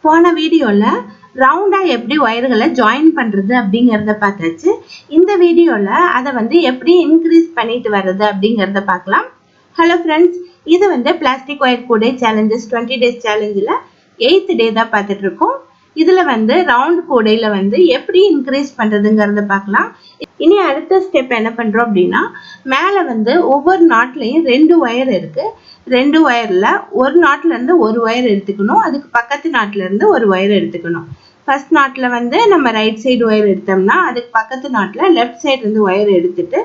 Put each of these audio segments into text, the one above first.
போன வீடியோல ரவுண்டா எப்படி ஒயர்களை ஜாயின் பண்றது அப்படிங்கறத பார்த்தாச்சு. இந்த வீடியோல அதை எப்படி இன்க்ரீஸ் பண்ணிட்டு வர்றது அப்படிங்கறத பார்க்கலாம். ஹலோ ஃப்ரெண்ட்ஸ், இது பிளாஸ்டிக் ஒயர் கூடை சேலஞ்சஸ் 20 days சேலஞ்சில் 8th டே தான் பார்த்துட்டு இருக்கோம். இதுல ரவுண்ட் கூடையில எப்படி இன்க்ரீஸ் பண்றதுங்கிறத பார்க்கலாம். இனி அடுத்த ஸ்டெப் என்ன பண்றோம் அப்படின்னா, மேல ஒவ்வொரு நாட்லயும் 2 ஒயர் இருக்கு. 2 ஒயர்ல ஒரு நாட்ல இருந்து ஒரு ஒயர் எடுத்துக்கணும், அதுக்கு பக்கத்து நாட்ல இருந்து ஒரு ஒயர் எடுத்துக்கணும். ஃபர்ஸ்ட் நாட்ல நம்ம ரைட் சைடு ஒயர் எடுத்தோம்னா அதுக்கு பக்கத்து நாட்ல லெஃப்ட் சைடு இருந்து ஒயர் எடுத்துட்டு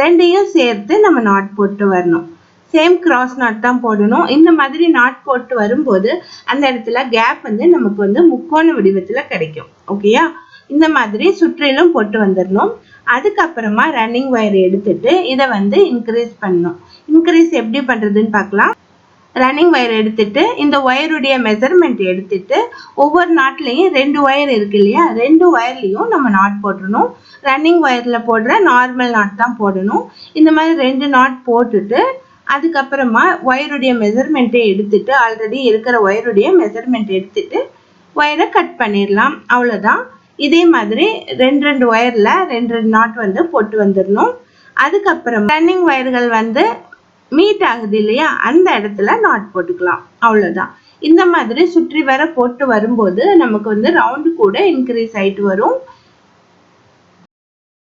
ரெண்டையும் சேர்த்து நம்ம நாட் போட்டு வரணும். சேம் கிராஸ் நாட் தான் போடணும். இந்த மாதிரி நாட் போட்டு வரும்போது அந்த இடத்துல கேப் நமக்கு முக்கோண வடிவத்துல கிடைக்கும். ஓகேயா? இந்த மாதிரி சுற்றிலும் போட்டு வந்துடணும். அதுக்கப்புறமா ரன்னிங் ஒயர் எடுத்துட்டு இதை இன்க்ரீஸ் பண்ணணும். இன்க்ரீஸ் எப்படி பண்றதுன்னு பார்க்கலாம். ரன்னிங் ஒயர் எடுத்துட்டு இந்த ஒயருடைய மெஷர்மெண்ட் எடுத்துட்டு ஒவ்வொரு நாட்லயும் 2 ஒயர் இருக்கு இல்லையா, 2 ஒயர்லயும் நம்ம நாட் போடணும். ரன்னிங் ஒயர்ல போடுற நார்மல் நாட் தான் போடணும். இந்த மாதிரி 2 நாட் போட்டுட்டு அதுக்கப்புறமா ஒயருடைய மெஷர்மெண்ட்டை எடுத்துட்டு ஆல்ரெடி இருக்கிற ஒயருடைய மெஷர்மெண்ட் எடுத்துட்டு ஒயரை கட் பண்ணிடலாம். அவ்வளோதான். இதே மாதிரி 2 ஒயர்ல 2 நாட் போட்டு வந்துடணும். அதுக்கப்புறம் ரன்னிங் ஒயர்கள் மீட் ஆகுது இல்லையா, அந்த இடத்துல நாட் போட்டுக்கலாம். அவ்வளோதான். இந்த மாதிரி சுற்றி வர போட்டு வரும்போது நமக்கு ரவுண்டு கூட இன்க்ரீஸ் ஆயிட்டு வரும்.